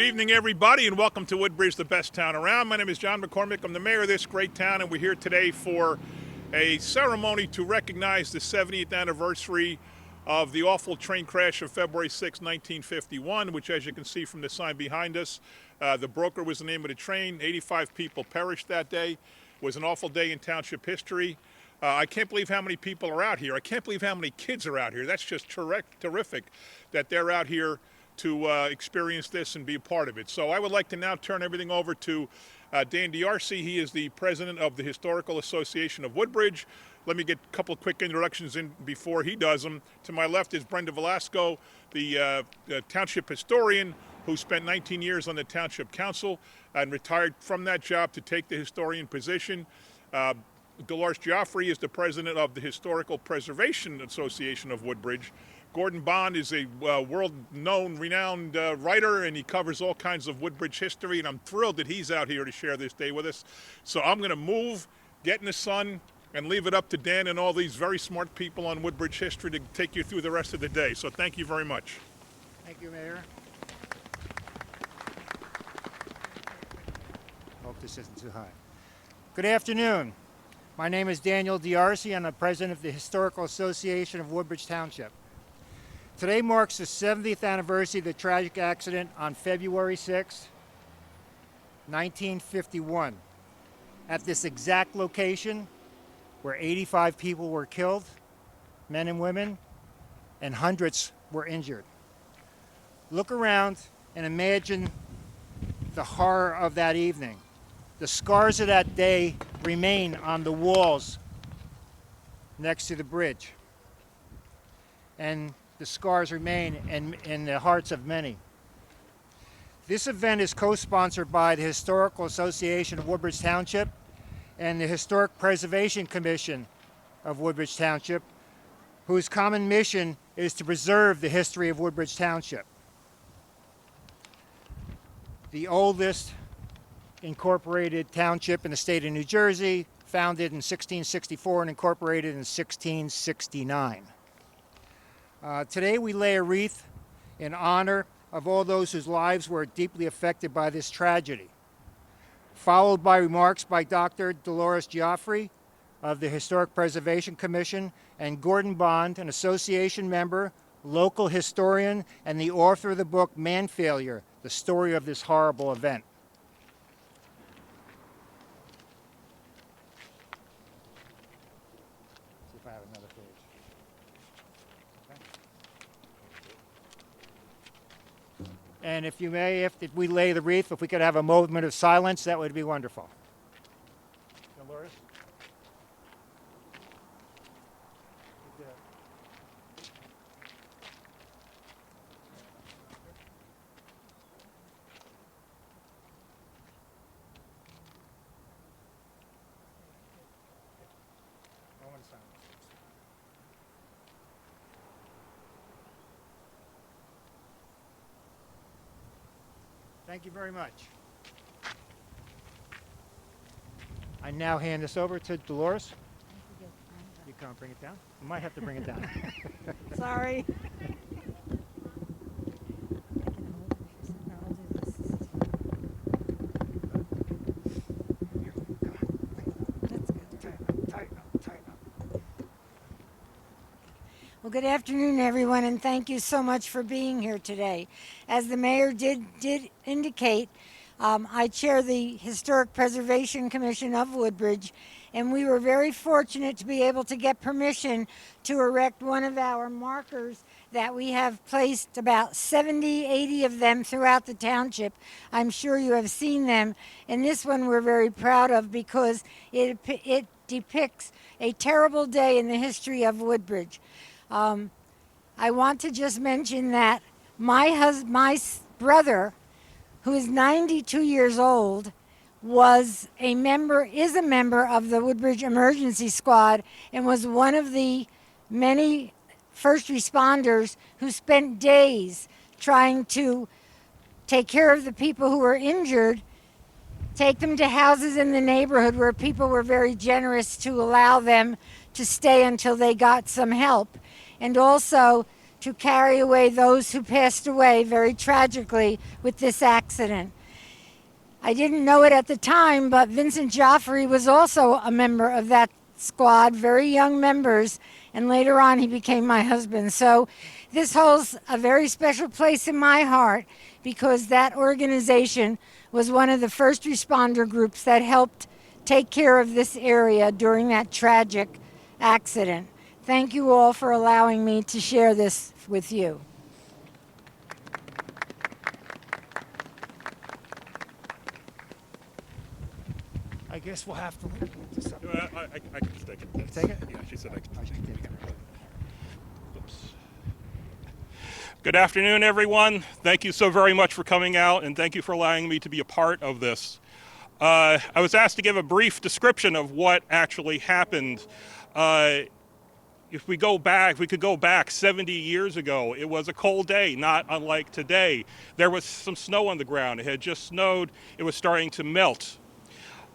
evening, everybody, and welcome to Woodbridge, the best town around. My name is John McCormack. I'm the mayor of this great town, and we're here today for a ceremony to recognize the 70th anniversary of the awful train crash of February 6, 1951, which, as you can see from the sign behind us, the Broker was the name of the train. 85 people perished that day. It was an awful day in township history. I can't believe how many people are out here. I can't believe how many kids are out here. That's just terrific that they're out here to experience this and be a part of it. So I would like to now turn everything over to Dan D'Arcy. He is the president of the Historical Association of Woodbridge. Let me get a couple of quick introductions in before he does them. To my left is Brenda Velasco, the township historian who spent 19 years on the township council and retired from that job to take the historian position. Dolores Geoffrey is the president of the Historical Preservation Association of Woodbridge. Gordon Bond is a world-known, renowned writer, and he covers all kinds of Woodbridge history, and I'm thrilled that he's out here to share this day with us. So I'm going to move, get in the sun, and leave it up to Dan and all these very smart people on Woodbridge history to take you through the rest of the day. So thank you very much. Thank you, Mayor. Hope this isn't too high. Good afternoon. My name is Daniel D'Arcy. I'm the president of the Historical Association of Woodbridge Township. Today marks the 70th anniversary of the tragic accident on February 6, 1951. At this exact location where 85 people were killed, men and women, and hundreds were injured. Look around and imagine the horror of that evening. The scars of that day remain on the walls next to the bridge. And the scars remain in the hearts of many. This event is co-sponsored by the Historical Association of Woodbridge Township and the Historic Preservation Commission of Woodbridge Township, whose common mission is to preserve the history of Woodbridge Township. The oldest incorporated township in the state of New Jersey, founded in 1664 and incorporated in 1669. Today we lay a wreath in honor of all those whose lives were deeply affected by this tragedy, followed by remarks by Dr. Dolores Geoffrey of the Historic Preservation Commission and Gordon Bond, an association member, local historian, and the author of the book Man Failure, the story of this horrible event. See if I have another page. And if you may, if we lay the wreath, if we could have a moment of silence, that would be wonderful. Dolores? Thank you very much. I now hand this over to Dolores. You can't bring it down? You might have to bring it down. Sorry. Well, good afternoon, everyone, and thank you so much for being here today. As the mayor did indicate, I chair the Historic Preservation Commission of Woodbridge, and we were very fortunate to be able to get permission to erect one of our markers that we have placed about 70, 80 of them throughout the township. I'm sure you have seen them, and this one we're very proud of because it depicts a terrible day in the history of Woodbridge. I want to just mention that my brother, who is 92 years old, is a member of the Woodbridge Emergency Squad and was one of the many first responders who spent days trying to take care of the people who were injured, take them to houses in the neighborhood where people were very generous to allow them to stay until they got some help, and also to carry away those who passed away very tragically with this accident. I didn't know it at the time, but Vincent Joffrey was also a member of that squad, very young members, and later on he became my husband. So this holds a very special place in my heart because that organization was one of the first responder groups that helped take care of this area during that tragic accident. Thank you all for allowing me to share this with you. I guess we'll have to. I can just take it. Take it? Yeah, she said I can. I can take it. Oops. Good afternoon, everyone. Thank you so very much for coming out, and thank you for allowing me to be a part of this. I was asked to give a brief description of what actually happened. If we could go back 70 years ago, it was a cold day, not unlike today. There was some snow on the ground. It had just snowed. It was starting to melt.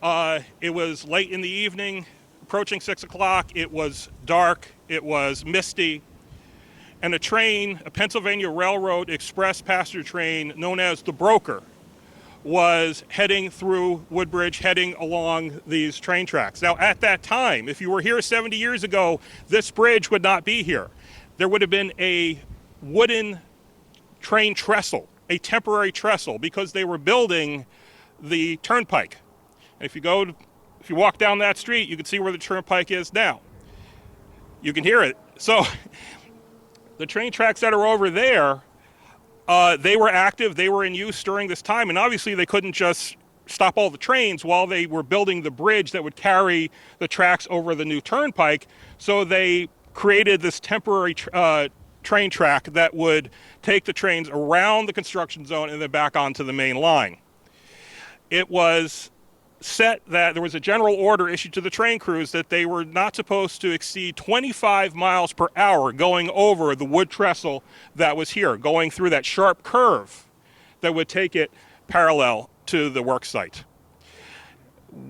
It was late in the evening, approaching 6 o'clock. It was dark. It was misty. And a train, a Pennsylvania Railroad Express passenger train known as the Broker, was heading through Woodbridge, heading along these train tracks. Now, at that time, if you were here 70 years ago, this bridge would not be here. There would have been a wooden train trestle, a temporary trestle, because they were building the turnpike. And if you walk down that street, you can see where the turnpike is now. You can hear it. So the train tracks that are over there, they were active, they were in use during this time, and obviously they couldn't just stop all the trains while they were building the bridge that would carry the tracks over the new turnpike, so they created this temporary train track that would take the trains around the construction zone and then back onto the main line. It was set that there was a general order issued to the train crews that they were not supposed to exceed 25 miles per hour going over the wood trestle that was here, going through that sharp curve that would take it parallel to the work site.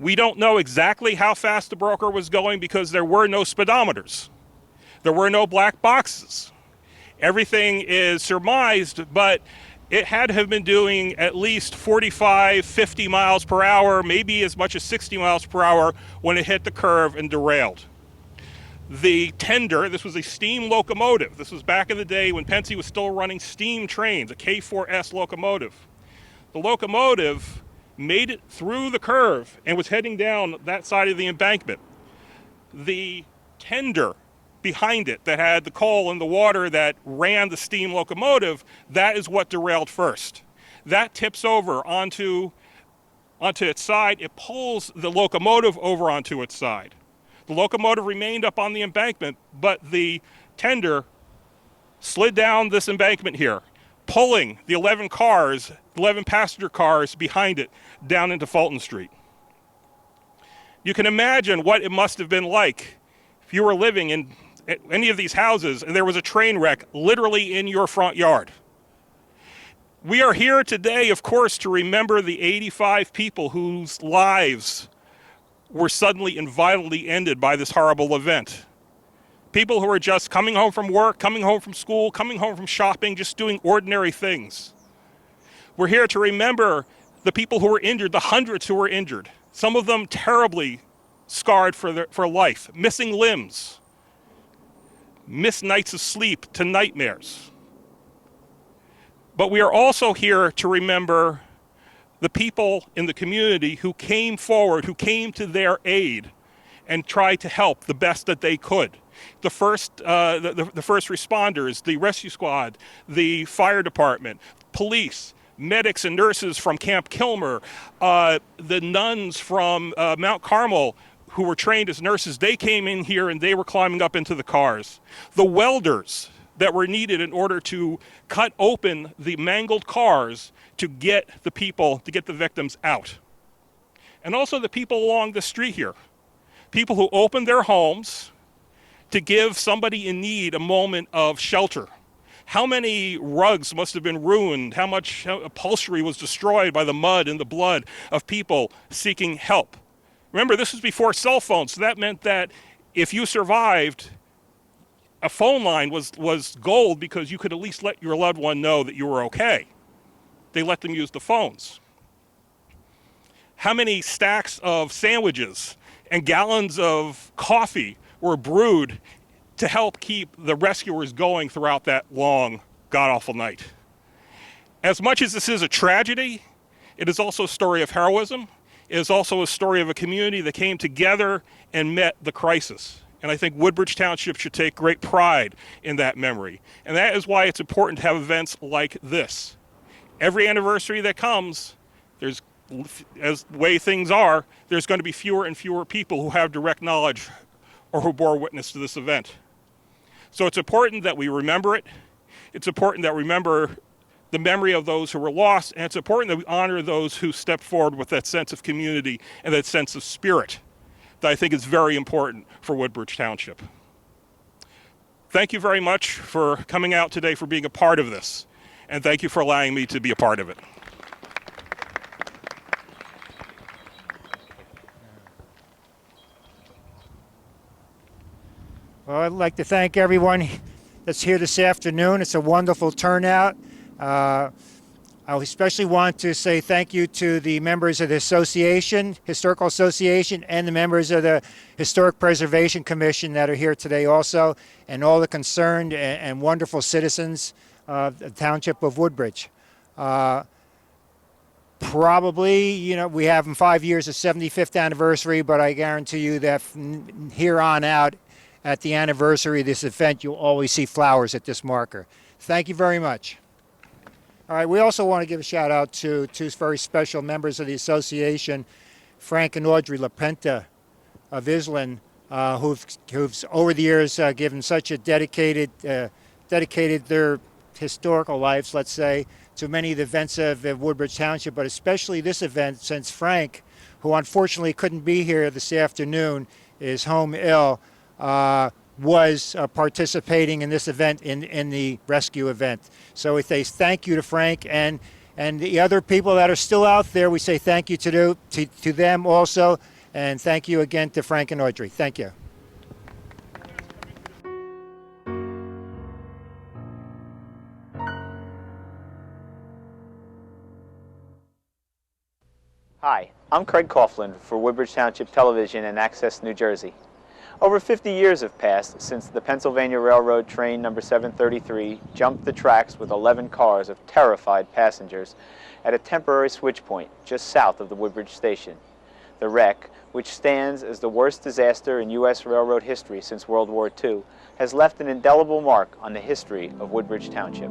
We don't know exactly how fast the Broker was going because there were no speedometers. There were no black boxes. Everything is surmised, but it had to have been doing at least 45, 50 miles per hour, maybe as much as 60 miles per hour when it hit the curve and derailed. The tender, this was a steam locomotive. This was back in the day when Pennsy was still running steam trains, a K4S locomotive. The locomotive made it through the curve and was heading down that side of the embankment. The tender behind it that had the coal and the water that ran the steam locomotive, that is what derailed first. That tips over onto its side. It pulls the locomotive over onto its side. The locomotive remained up on the embankment, but the tender slid down this embankment here, pulling the 11 passenger cars behind it down into Fulton Street. You can imagine what it must have been like if you were living in any of these houses and there was a train wreck literally in your front yard. We are here today, of course, to remember the 85 people whose lives were suddenly and violently ended by this horrible event. People who were just coming home from work, coming home from school, coming home from shopping, just doing ordinary things. We're here to remember the people who were injured, the hundreds who were injured, some of them terribly scarred for life, missing limbs, missed nights of sleep to nightmares. But we are also here to remember the people in the community who came forward, who came to their aid and tried to help the best that they could. The first responders, the rescue squad, the fire department, police, medics and nurses from Camp Kilmer, the nuns from Mount Carmel who were trained as nurses, they came in here and they were climbing up into the cars. The welders that were needed in order to cut open the mangled cars to get the people, to get the victims out. And also the people along the street here, people who opened their homes to give somebody in need a moment of shelter. How many rugs must have been ruined? How much upholstery was destroyed by the mud and the blood of people seeking help? Remember, this was before cell phones, so that meant that if you survived, a phone line was gold because you could at least let your loved one know that you were okay. They let them use the phones. How many stacks of sandwiches and gallons of coffee were brewed to help keep the rescuers going throughout that long, god-awful night? As much as this is a tragedy, it is also a story of heroism. It is also a story of a community that came together and met the crisis. And I think Woodbridge Township should take great pride in that memory. And that is why it's important to have events like this. Every anniversary that comes, as the way things are, there's going to be fewer and fewer people who have direct knowledge or who bore witness to this event. So it's important that we remember it. It's important that we remember the memory of those who were lost, and it's important that we honor those who stepped forward with that sense of community and that sense of spirit that I think is very important for Woodbridge Township. Thank you very much for coming out today, for being a part of this, and thank you for allowing me to be a part of it. Well, I'd like to thank everyone that's here this afternoon. It's a wonderful turnout. I especially want to say thank you to the members of the association, Historical Association, and the members of the Historic Preservation Commission that are here today also, and all the concerned and wonderful citizens of the Township of Woodbridge. Probably, we have in 5 years a 75th anniversary, but I guarantee you that from here on out, at the anniversary of this event, you'll always see flowers at this marker. Thank you very much. All right, we also want to give a shout out to two very special members of the association, Frank and Audrey LaPenta of Island, who've over the years given such a dedicated their historical lives, let's say, to many of the events of Woodbridge Township, but especially this event, since Frank, who unfortunately couldn't be here this afternoon, is home ill, was participating in this event, in the rescue event. So we say thank you to Frank and the other people that are still out there. We say thank you to them also, and thank you again to Frank and Audrey. Thank you. Hi, I'm Craig Coughlin for Woodbridge Township Television and Access New Jersey. Over 50 years have passed since the Pennsylvania Railroad train number 733 jumped the tracks with 11 cars of terrified passengers at a temporary switch point just south of the Woodbridge station. The wreck, which stands as the worst disaster in U.S. railroad history since World War II, has left an indelible mark on the history of Woodbridge Township.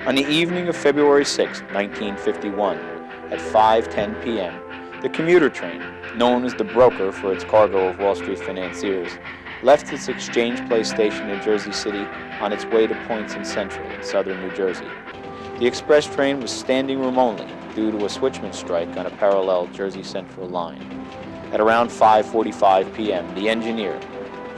On the evening of February 6, 1951, at 5:10 p.m., the commuter train, known as the Broker for its cargo of Wall Street financiers, left its Exchange Place station in Jersey City on its way to points in Central and Southern New Jersey. The express train was standing room only due to a switchman strike on a parallel Jersey Central line. At around 5:45 p.m., the engineer,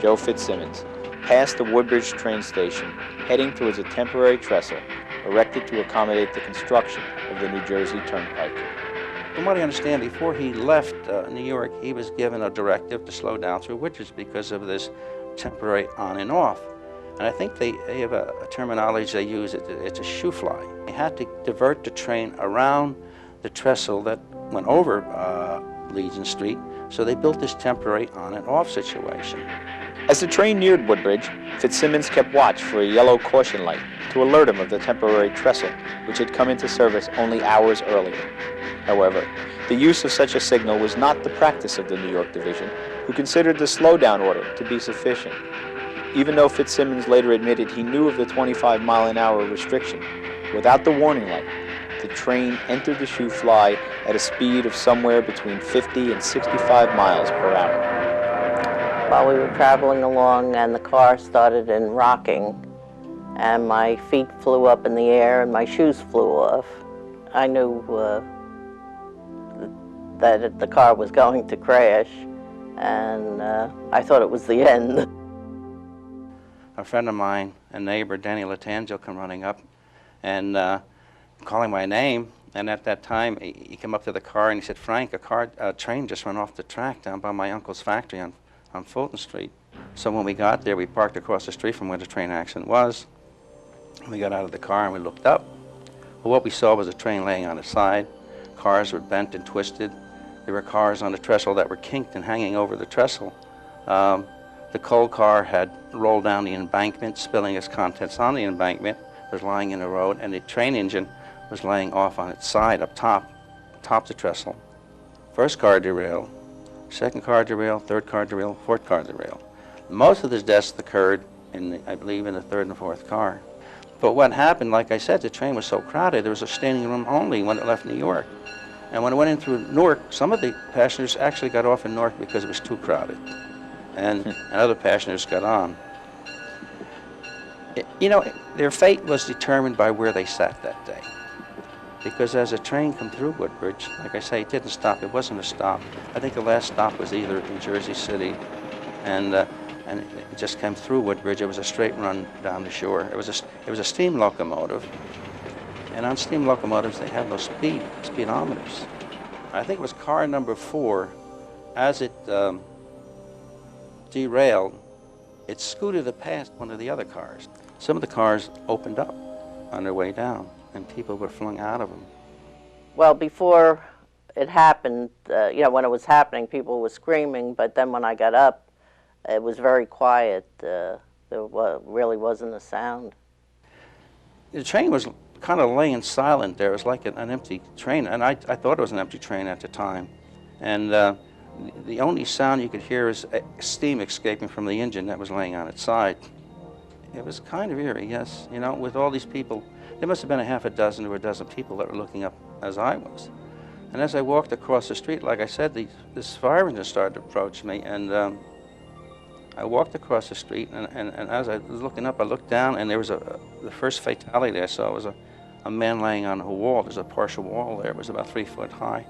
Joe Fitzsimmons, passed the Woodbridge train station, heading towards a temporary trestle erected to accommodate the construction of the New Jersey Turnpike. From what I understand, before he left New York, he was given a directive to slow down through Woodbridge because of this temporary on and off. And I think they have a terminology they use, it's a shoe fly. They had to divert the train around the trestle that went over Legion Street, so they built this temporary on and off situation. As the train neared Woodbridge, Fitzsimmons kept watch for a yellow caution light to alert him of the temporary trestle, which had come into service only hours earlier. However, the use of such a signal was not the practice of the New York Division, who considered the slowdown order to be sufficient. Even though Fitzsimmons later admitted he knew of the 25-mile-an-hour restriction, without the warning light, the train entered the shoe fly at a speed of somewhere between 50 and 65 miles per hour. While we were traveling along and the car started rocking and my feet flew up in the air and my shoes flew off, I knew that the car was going to crash, and I thought it was the end. a friend of mine, a neighbor, Danny Latanzio, come running up and calling my name. And at that time, he came up to the car and he said, "Frank, a train just went off the track down by my uncle's factory on Fulton Street." So when we got there, we parked across the street from where the train accident was. We got out of the car and we looked up. Well, what we saw was a train laying on its side. Cars were bent and twisted. There were cars on the trestle that were kinked and hanging over the trestle. The coal car had rolled down the embankment, spilling its contents on the embankment, was lying in the road, and the train engine was laying off on its side up top the trestle. First car derailed, second car derailed, third car derailed, fourth car derailed. Most of the deaths occurred, I believe, in the third and fourth car. But what happened, like I said, the train was so crowded, there was a standing room only when it left New York. And when it went in through Newark, some of the passengers actually got off in Newark because it was too crowded. And other passengers got on. Their fate was determined by where they sat that day. Because as the train come through Woodbridge, like I say, it didn't stop. It wasn't a stop. I think the last stop was either in Jersey City, and it just came through Woodbridge. It was a straight run down the shore. It was a steam locomotive, and on steam locomotives they have no speedometers. I think it was car number 4. As it derailed, it scooted past one of the other cars. Some of the cars opened up on their way down, and people were flung out of them. Well, before it happened, when it was happening, people were screaming, but then when I got up, it was very quiet. There really wasn't a sound. The train was kind of laying silent there. It was like an empty train, and I thought it was an empty train at the time. And the only sound you could hear is steam escaping from the engine that was laying on its side. It was kind of eerie, yes. With all these people, there must have been a half a dozen or a dozen people that were looking up as I was. And as I walked across the street, like I said, this fire engine started to approach me, and I walked across the street, and as I was looking up, I looked down, and there was the first fatality I saw was a man laying on a wall. There's a partial wall there. It was about 3 foot high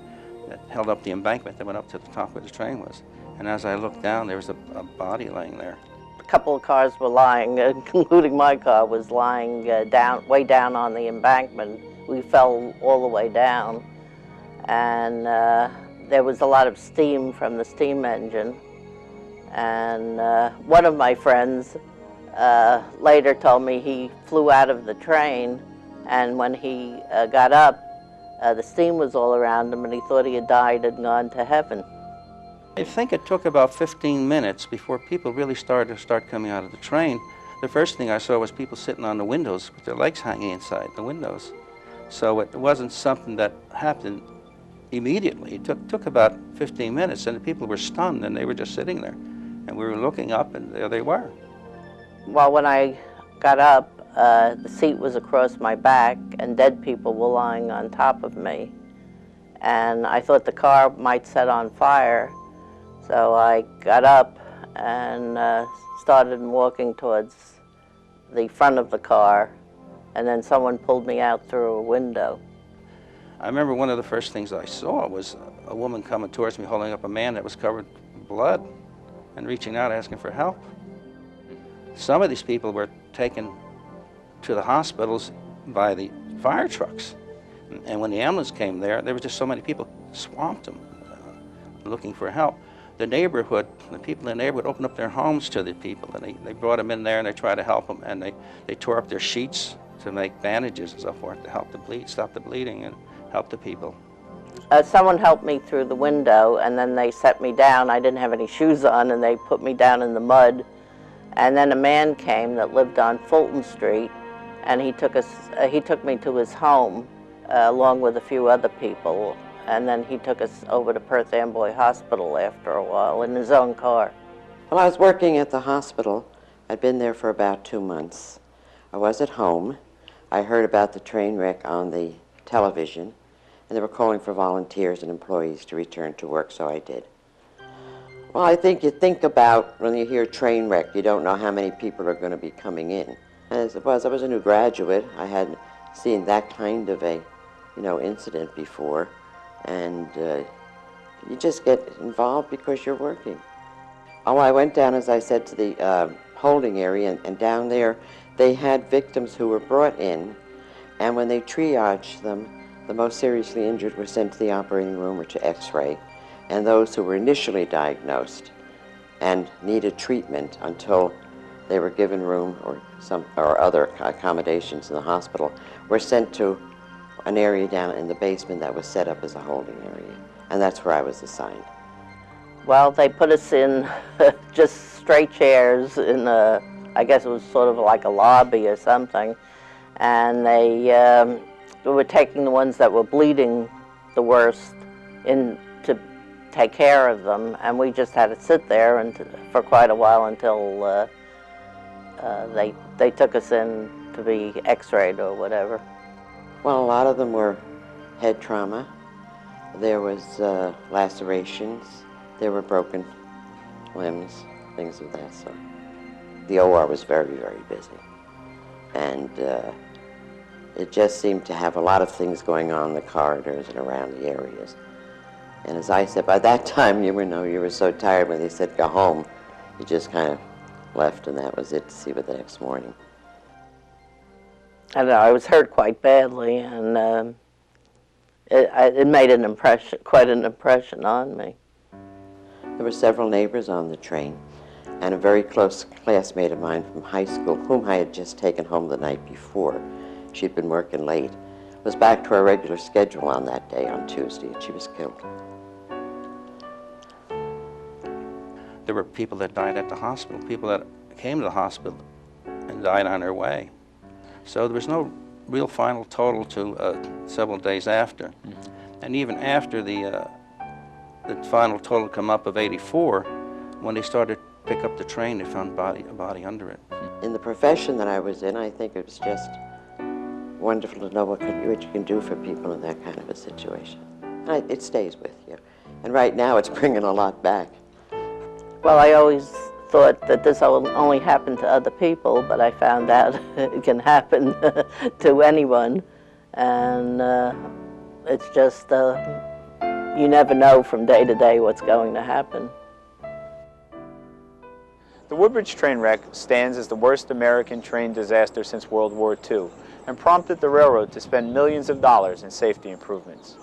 that held up the embankment that went up to the top where the train was. And as I looked down, there was a body laying there. A couple of cars were lying, including my car, was lying way down on the embankment. We fell all the way down, and there was a lot of steam from the steam engine. And one of my friends later told me he flew out of the train, and when he got up, the steam was all around him, and he thought he had died and gone to heaven. I think it took about 15 minutes before people really started to coming out of the train. The first thing I saw was people sitting on the windows with their legs hanging inside the windows. So it wasn't something that happened immediately. It took about 15 minutes, and the people were stunned, and they were just sitting there. And we were looking up, and there they were. Well, when I got up, the seat was across my back, and dead people were lying on top of me. And I thought the car might set on fire, so I got up and started walking towards the front of the car, and then someone pulled me out through a window. I remember one of the first things I saw was a woman coming towards me holding up a man that was covered in blood and reaching out asking for help. Some of these people were taken to the hospitals by the fire trucks. And when the ambulance came there were just so many people swamped them looking for help. The people in the neighborhood opened up their homes to the people, and they brought them in there and they tried to help them, and they tore up their sheets to make bandages and so forth to help the stop the bleeding and help the people. Someone helped me through the window, and then they set me down. I didn't have any shoes on, and they put me down in the mud. And then a man came that lived on Fulton Street, and he took me to his home along with a few other people. And then he took us over to Perth Amboy Hospital after a while in his own car. Well, I was working at the hospital. I'd been there for about 2 months. I was at home. I heard about the train wreck on the television, and they were calling for volunteers and employees to return to work, so I did. Well, I think you think about when you hear train wreck, you don't know how many people are going to be coming in. As it was, I was a new graduate. I hadn't seen that kind of a, incident before. And you just get involved because you're working. Oh, I went down, as I said, to the holding area, and down there they had victims who were brought in, and when they triaged them, the most seriously injured were sent to the operating room or to X-ray, and those who were initially diagnosed and needed treatment until they were given room or other accommodations in the hospital were sent to an area down in the basement that was set up as a holding area, and that's where I was assigned. Well, they put us in just straight chairs in a, I guess it was sort of like a lobby or something, and they were taking the ones that were bleeding the worst in to take care of them, and we just had to sit there for quite a while until they took us in to be x-rayed or whatever. Well, a lot of them were head trauma. There was lacerations. There were broken limbs, things of that sort. The OR was very, very busy. And it just seemed to have a lot of things going on in the corridors and around the areas. And as I said, by that time, you were so tired when they said go home, you just kind of left, and that was it, to see what the next morning. I don't know, I was hurt quite badly, and it made quite an impression on me. There were several neighbors on the train, and a very close classmate of mine from high school, whom I had just taken home the night before. She'd been working late, was back to her regular schedule on that day, on Tuesday, and she was killed. There were people that died at the hospital, people that came to the hospital and died on their way. So there was no real final total to several days after. And even after the final total come up of 84, when they started to pick up the train, they found a body under it. In the profession that I was in, I think it was just wonderful to know what you can do for people in that kind of a situation. It stays with you. And right now it's bringing a lot back. Well, I always thought that this only happened to other people, but I found out it can happen to anyone. And it's just, you never know from day to day what's going to happen. The Woodbridge train wreck stands as the worst American train disaster since World War II and prompted the railroad to spend millions of dollars in safety improvements.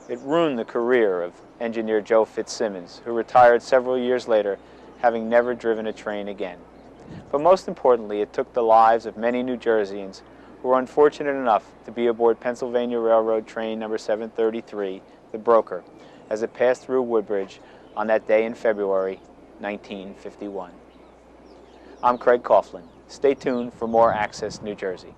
It ruined the career of engineer Joe Fitzsimmons, who retired several years later, having never driven a train again. But most importantly, it took the lives of many New Jerseyans who were unfortunate enough to be aboard Pennsylvania Railroad train number 733, the Broker, as it passed through Woodbridge on that day in February 1951. I'm Craig Coughlin. Stay tuned for more Access New Jersey.